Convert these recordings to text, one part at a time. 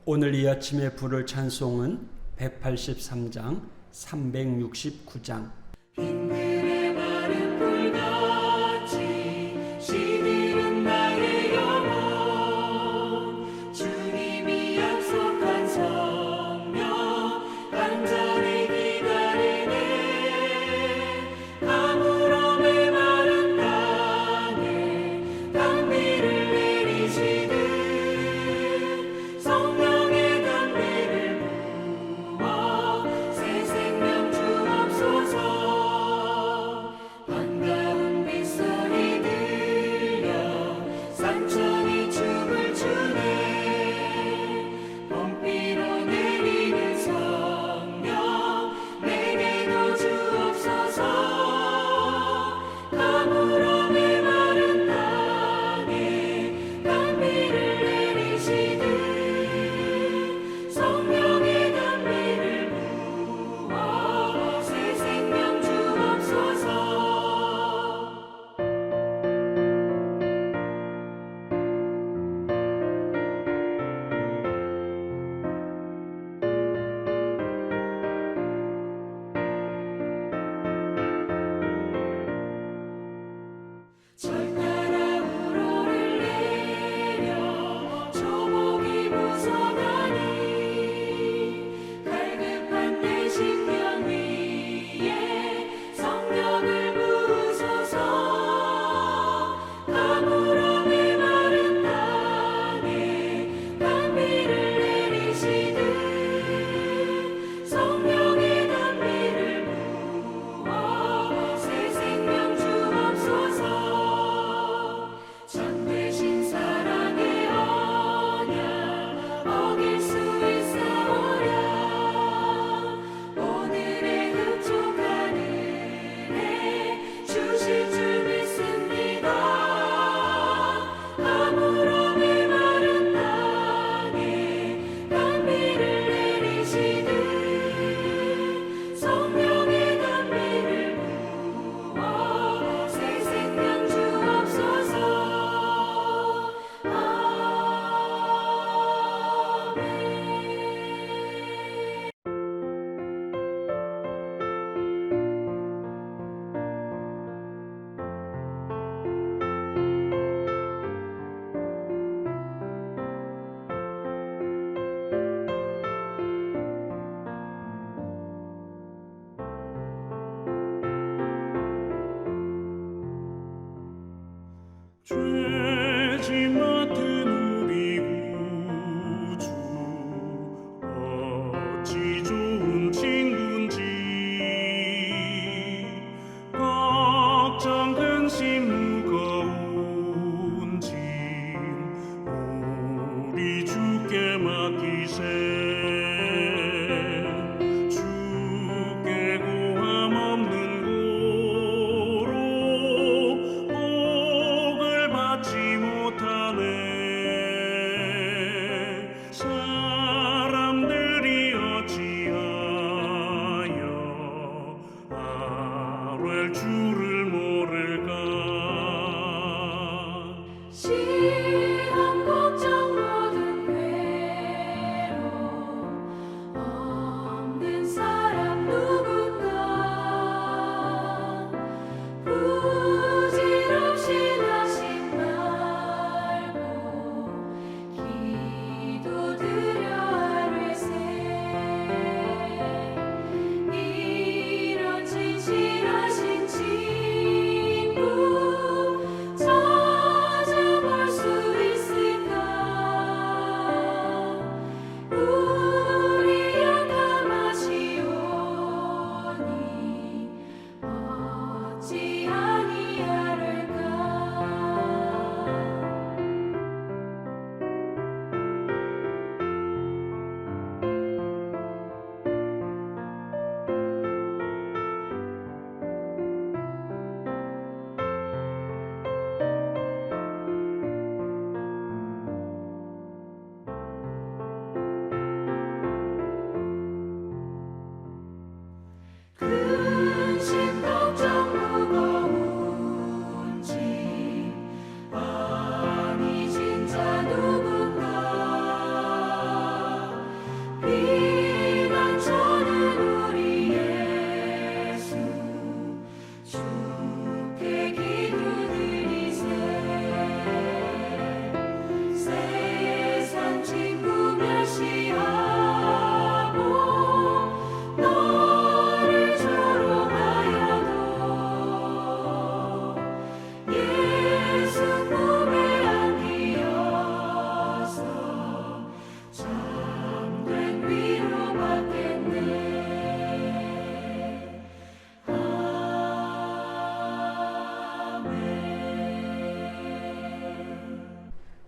오늘 이 아침에 부를 찬송은 183장, 369장. 빈들의 마른 불같이 시들은 나의 영혼, 주님이 약속한 성령 간절히 기다리네. 가물음에 마른 땅에 단비를 내리시듯 성령의 단비를 부어 새 생명 주옵소서. 반가운 빗소리 들려 산천이 춤을 추네. 봄비로 내리는 성령 내게도 주옵소서. 가물음에 마른 땅에 단비를 내리시듯 성령의 단비를 부어 새 생명 주옵소서. 절 따라 우로를 내려 조목이 부서가니 갈급한 내 심령 위에 성령을 부으소서. 가물음에 마른 땅에 단비를 내리시듯 성령의 단비를 부어 새 생명 주옵소서. 참되신 사랑의 언약 어길 수 있사오랴. 오늘의 흡족한 은혜 주실 줄 믿습니다. 가물음에 마른 땅에 단비를 내리시듯 성령의 단비를 부어 새 생명 주옵소서. 죄지 맡은 우리 구주 어찌 좋은 친구인지 걱정 근심 무거운 짐 우리 주께 맡기세. 주께 고함 없는 고로 복을 받지 못하네. 사람들이 어찌하여 아뢰 줄을 모를까. 시험 걱정 모든 괴로움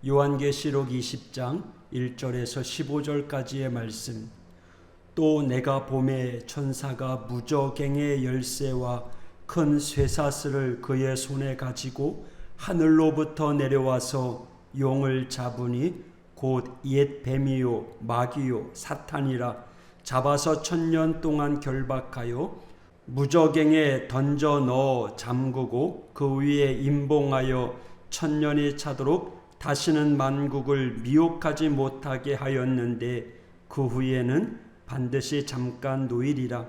요한계시록 20장 1절에서 15절까지의 말씀. 또 내가 보매 천사가 무저갱의 열쇠와 큰 쇠사슬을 그의 손에 가지고 하늘로부터 내려와서 용을 잡으니 곧 옛 뱀이요 마귀요 사탄이라 잡아서 1000년 동안 결박하여 무저갱에 던져 넣어 잠그고 그 위에 임봉하여 1000년이 차도록 다시는 만국을 미혹하지 못하게 하였는데 그 후에는 반드시 잠깐 노일이라.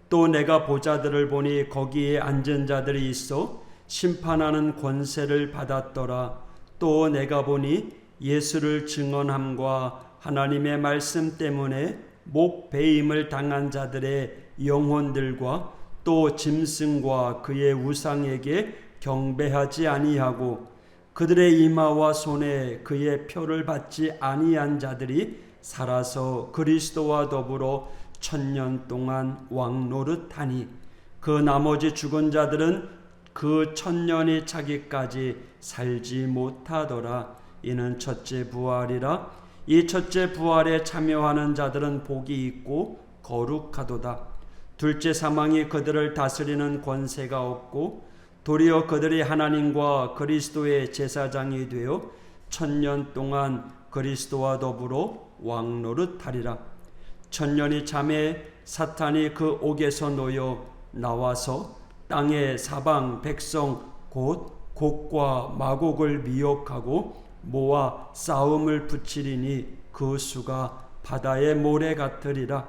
또 내가 보자들을 보니 거기에 앉은 자들이 있어 심판하는 권세를 받았더라. 또 내가 보니 예수를 증언함과 하나님의 말씀 때문에 목 베임을 당한 자들의 영혼들과 또 짐승과 그의 우상에게 경배하지 아니하고 그들의 이마와 손에 그의 표를 받지 아니한 자들이 살아서 그리스도와 더불어 1000년 동안 왕노릇하니 그 나머지 죽은 자들은 그 1000년이 차기까지 살지 못하더라. 이는 첫째 부활이라. 이 첫째 부활에 참여하는 자들은 복이 있고 거룩하도다. 둘째 사망이 그들을 다스리는 권세가 없고 도리어 그들이 하나님과 그리스도의 제사장이 되어 1000년 동안 그리스도와 더불어 왕노릇하리라. 1000년이 참에 사탄이 그 옥에서 놓여 나와서 땅의 사방 백성 곧 곡과 마곡을 미혹하고 모아 싸움을 붙이리니 그 수가 바다의 모래 같으리라.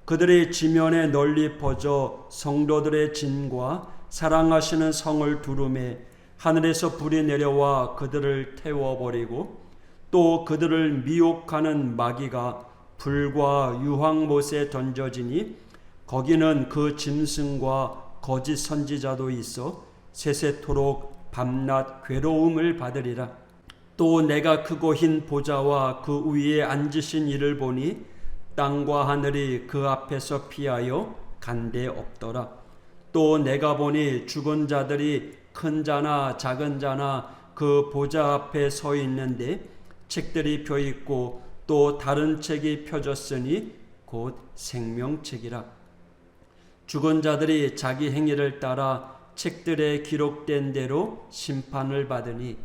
그들이 지면에 널리 퍼져 성도들의 진과 사랑하시는 성을 두루매 하늘에서 불이 내려와 그들을 태워버리고 또 그들을 미혹하는 마귀가 불과 유황못에 던져지니 거기는 그 짐승과 거짓 선지자도 있어 세세토록 밤낮 괴로움을 받으리라. 또 내가 크고 흰 보좌와 그 위에 앉으신 이를 보니 땅과 하늘이 그 앞에서 피하여 간데 없더라. 또 내가 보니 죽은 자들이 큰 자나 작은 자나 그 보좌 앞에 서 있는데 책들이 펴 있고 또 다른 책이 펴졌으니 곧 생명책이라. 죽은 자들이 자기 행위를 따라 책들에 기록된 대로 심판을 받으니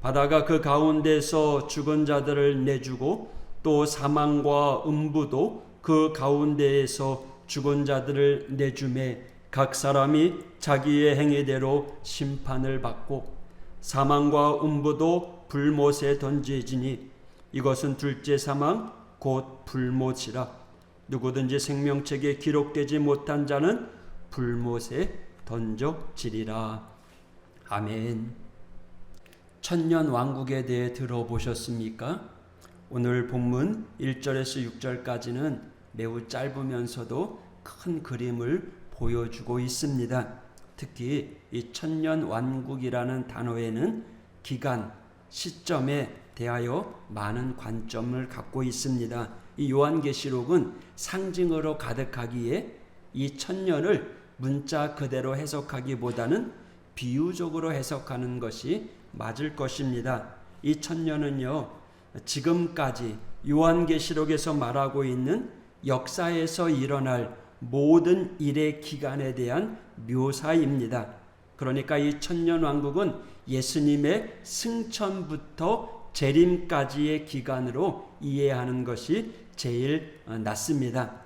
바다가 그 가운데서 죽은 자들을 내주고 또 사망과 음부도 그 가운데에서 죽은 자들을 내주매 각 사람이 자기의 행위대로 심판을 받고 사망과 음부도 불못에 던져지니 이것은 둘째 사망 곧 불못이라. 누구든지 생명책에 기록되지 못한 자는 불못에 던져지리라. 아멘. 천년 왕국에 대해 들어보셨습니까? 오늘 본문 1절에서 6절까지는 매우 짧으면서도 큰 그림을 보여주고 있습니다. 특히 이 천년 왕국이라는 단어에는 기간, 시점에 대하여 많은 관점을 갖고 있습니다. 이 요한계시록은 상징으로 가득하기에 이 천년을 문자 그대로 해석하기보다는 비유적으로 해석하는 것이 맞을 것입니다. 이 천년은요, 지금까지 요한계시록에서 말하고 있는 역사에서 일어날 모든 일의 기간에 대한 묘사입니다. 그러니까 이 천년왕국은 예수님의 승천부터 재림까지의 기간으로 이해하는 것이 제일 낫습니다.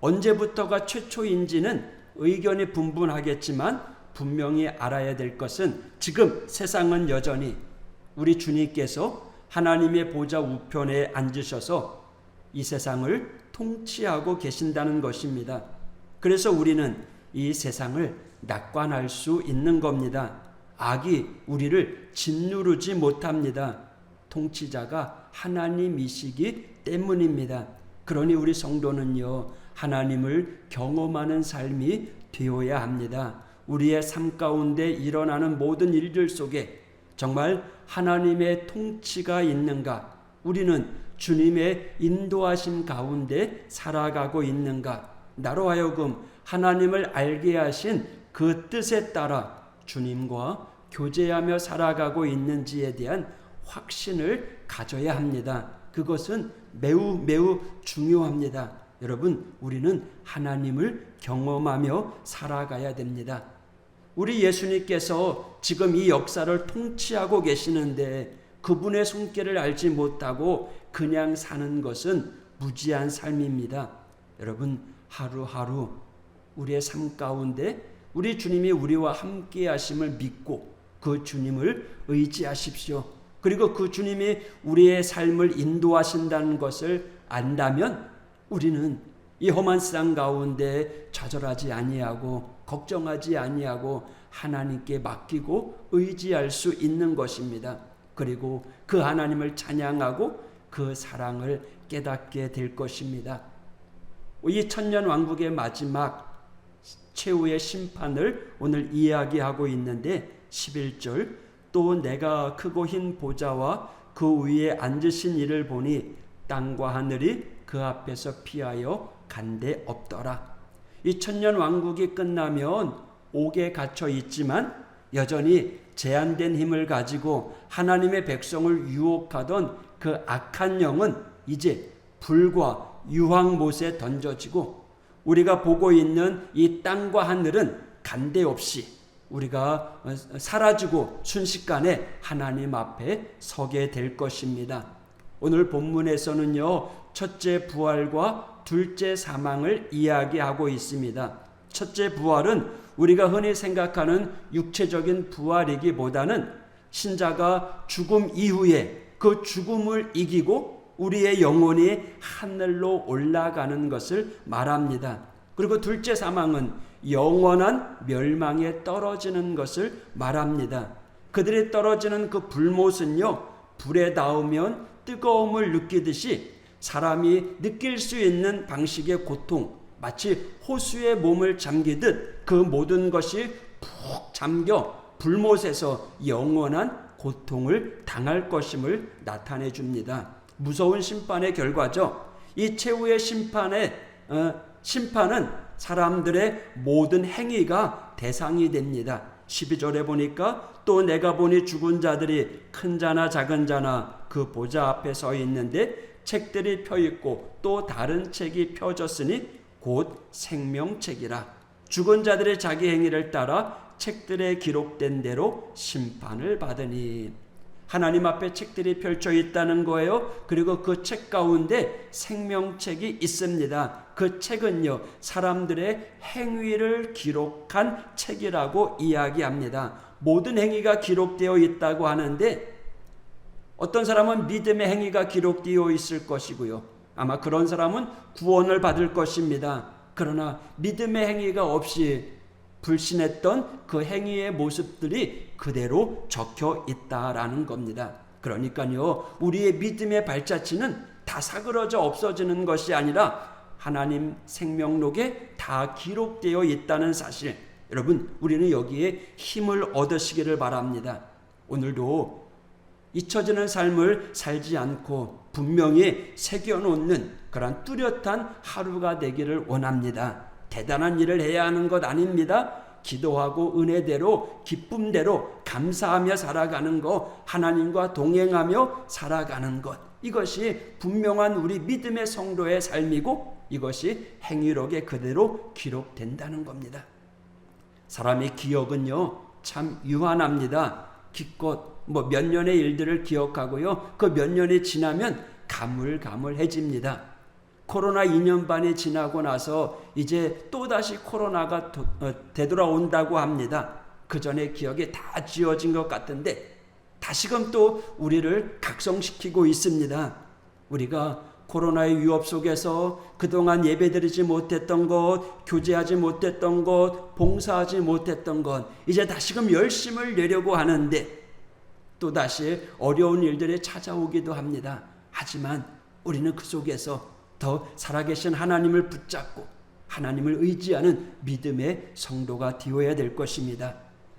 언제부터가 최초인지는 의견이 분분하겠지만 분명히 알아야 될 것은 지금 세상은 여전히 우리 주님께서 하나님의 보좌 우편에 앉으셔서 이 세상을 통치하고 계신다는 것입니다. 그래서 우리는 이 세상을 낙관할 수 있는 겁니다. 악이 우리를 짓누르지 못합니다. 통치자가 하나님이시기 때문입니다. 그러니 우리 성도는요, 하나님을 경험하는 삶이 되어야 합니다. 우리의 삶 가운데 일어나는 모든 일들 속에 정말 하나님의 통치가 있는가? 우리는 주님의 인도하심 가운데 살아가고 있는가? 나로 하여금 하나님을 알게 하신 그 뜻에 따라 주님과 교제하며 살아가고 있는지에 대한 확신을 가져야 합니다. 그것은 매우 매우 중요합니다. 여러분, 우리는 하나님을 경험하며 살아가야 됩니다. 우리 예수님께서 지금 이 역사를 통치하고 계시는데 그분의 손길을 알지 못하고 그냥 사는 것은 무지한 삶입니다. 여러분, 하루하루 우리의 삶 가운데 우리 주님이 우리와 함께 하심을 믿고 그 주님을 의지하십시오. 그리고 그 주님이 우리의 삶을 인도하신다는 것을 안다면 우리는 이 험한 세상 가운데 좌절하지 아니하고 걱정하지 아니하고 하나님께 맡기고 의지할 수 있는 것입니다. 그리고 그 하나님을 찬양하고 그 사랑을 깨닫게 될 것입니다. 이 천년 왕국의 마지막 최후의 심판을 오늘 이야기하고 있는데 11절, 또 내가 크고 흰 보좌와 그 위에 앉으신 이를 보니 땅과 하늘이 그 앞에서 피하여 간데 없더라. 이 천년 왕국이 끝나면 옥에 갇혀 있지만 여전히 제한된 힘을 가지고 하나님의 백성을 유혹하던 그 악한 영은 이제 불과 유황못에 던져지고 우리가 보고 있는 이 땅과 하늘은 간데 없이 우리가 사라지고 순식간에 하나님 앞에 서게 될 것입니다. 오늘 본문에서는요, 첫째 부활과 둘째 사망을 이야기하고 있습니다. 첫째 부활은 우리가 흔히 생각하는 육체적인 부활이기보다는 신자가 죽음 이후에 그 죽음을 이기고 우리의 영혼이 하늘로 올라가는 것을 말합니다. 그리고 둘째 사망은 영원한 멸망에 떨어지는 것을 말합니다. 그들이 떨어지는 그 불못은요, 불에 닿으면 뜨거움을 느끼듯이 사람이 느낄 수 있는 방식의 고통, 마치 호수에 몸을 잠기듯 그 모든 것이 푹 잠겨 불못에서 영원한 고통을 당할 것임을 나타내 줍니다. 무서운 심판의 결과죠. 이 최후의 심판은 사람들의 모든 행위가 대상이 됩니다. 12절에 보니까 또 내가 보니 죽은 자들이 큰 자나 작은 자나 그 보좌 앞에 서 있는데 책들이 펴 있고 또 다른 책이 펴졌으니 곧 생명책이라. 죽은 자들의 자기 행위를 따라 책들에 기록된 대로 심판을 받으니. 하나님 앞에 책들이 펼쳐 있다는 거예요. 그리고 그 책 가운데 생명책이 있습니다. 그 책은요, 사람들의 행위를 기록한 책이라고 이야기합니다. 모든 행위가 기록되어 있다고 하는데 어떤 사람은 믿음의 행위가 기록되어 있을 것이고요. 아마 그런 사람은 구원을 받을 것입니다. 그러나 믿음의 행위가 없이 불신했던 그 행위의 모습들이 그대로 적혀 있다라는 겁니다. 그러니까요, 우리의 믿음의 발자취는 다 사그러져 없어지는 것이 아니라 하나님 생명록에 다 기록되어 있다는 사실, 여러분, 우리는 여기에 힘을 얻으시기를 바랍니다. 오늘도 잊혀지는 삶을 살지 않고 분명히 새겨놓는 그런 뚜렷한 하루가 되기를 원합니다. 대단한 일을 해야 하는 것 아닙니다. 기도하고 은혜대로 기쁨대로 감사하며 살아가는 것, 하나님과 동행하며 살아가는 것, 이것이 분명한 우리 믿음의 성도의 삶이고 이것이 행위록에 그대로 기록된다는 겁니다. 사람의 기억은요, 참 유한합니다. 기껏 몇 년의 일들을 기억하고요, 그 몇 년이 지나면 가물가물해집니다. 코로나 2년 반이 지나고 나서 이제 또다시 코로나가 되돌아온다고 합니다. 그 전에 기억이 다 지워진 것 같은데 다시금 또 우리를 각성시키고 있습니다. 우리가 코로나의 위협 속에서 그동안 예배드리지 못했던 것, 교제하지 못했던 것, 봉사하지 못했던 것, 이제 다시금 열심을 내려고 하는데 또다시 어려운 일들이 찾아오기도 합니다. 하지만 우리는 그 속에서 더 살아계신 하나님을 붙잡고 하나님을 의지하는 믿음의 성도가 되어야 될 것입니다.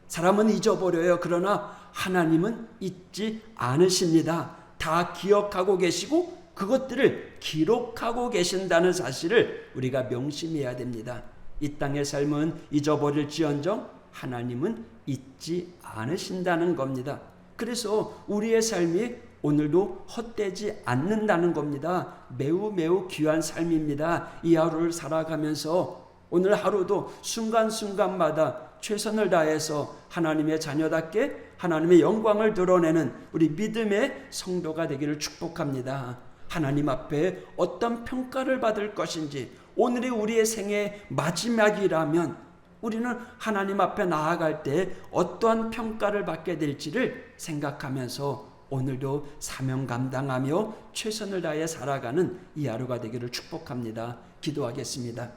사람은 잊어버려요. 그러나 하나님은 잊지 않으십니다. 다 기억하고 계시고 그것들을 기록하고 계신다는 사실을 우리가 명심해야 됩니다. 이 땅의 삶은 잊어버릴지언정 하나님은 잊지 않으신다는 겁니다. 그래서 우리의 삶이 오늘도 헛되지 않는다는 겁니다. 매우 귀한 삶입니다. 이 하루를 살아가면서 오늘 하루도 순간순간마다 최선을 다해서 하나님의 자녀답게 하나님의 영광을 드러내는 우리 믿음의 성도가 되기를 축복합니다. 하나님 앞에 어떤 평가를 받을 것인지, 오늘이 우리의 생의 마지막이라면 우리는 하나님 앞에 나아갈 때 어떠한 평가를 받게 될지를 생각하면서 오늘도 사명 감당하며 최선을 다해 살아가는 이 하루가 되기를 축복합니다. 기도하겠습니다.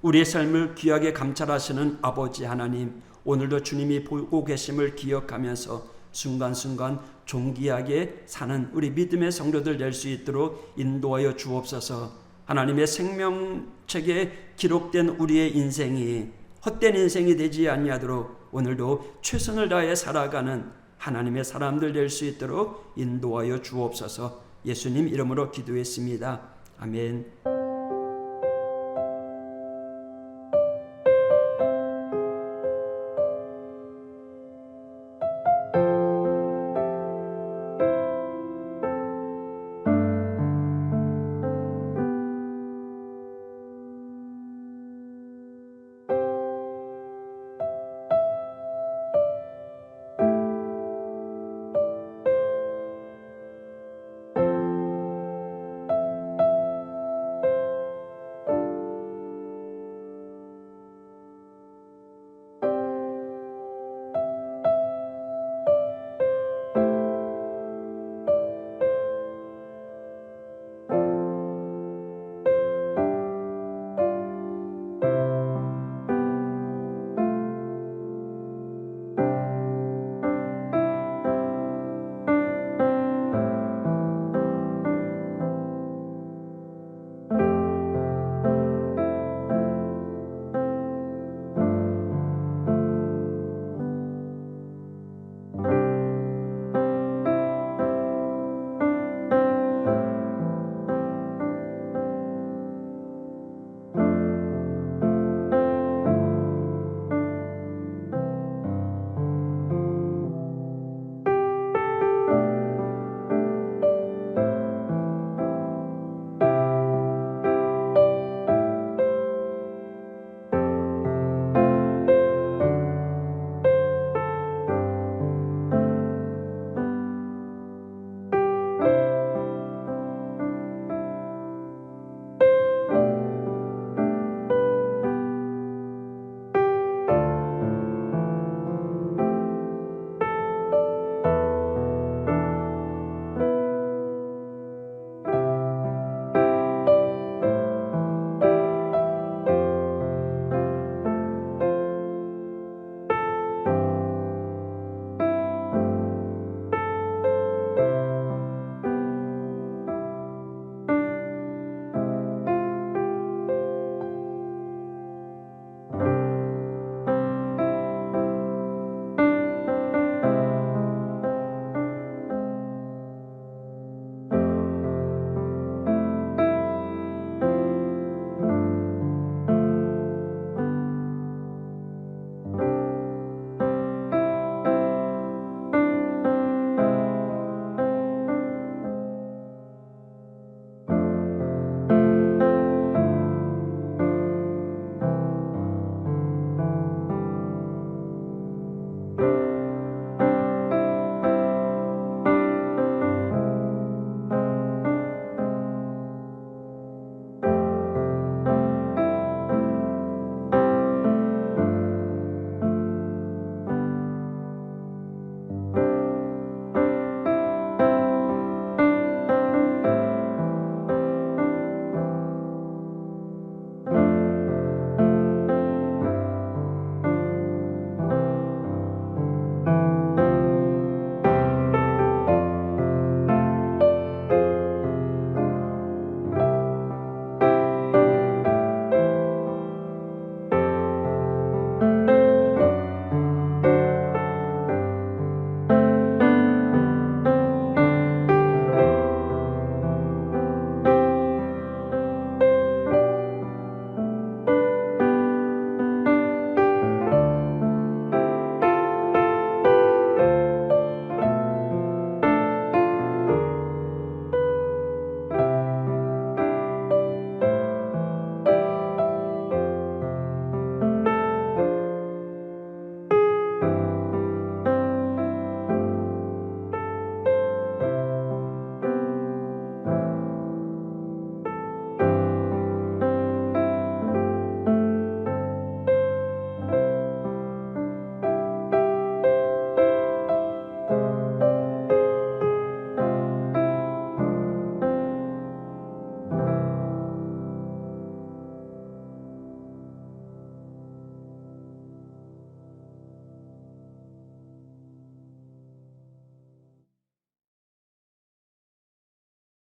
우리의 삶을 귀하게 감찰하시는 아버지 하나님, 오늘도 주님이 보고 계심을 기억하면서 순간순간 존귀하게 사는 우리 믿음의 성도들 될 수 있도록 인도하여 주옵소서. 하나님의 생명책에 기록된 우리의 인생이 헛된 인생이 되지 아니하도록 오늘도 최선을 다해 살아가는 하나님의 사람들 될 수 있도록 인도하여 주옵소서. 예수님 이름으로 기도했습니다. 아멘.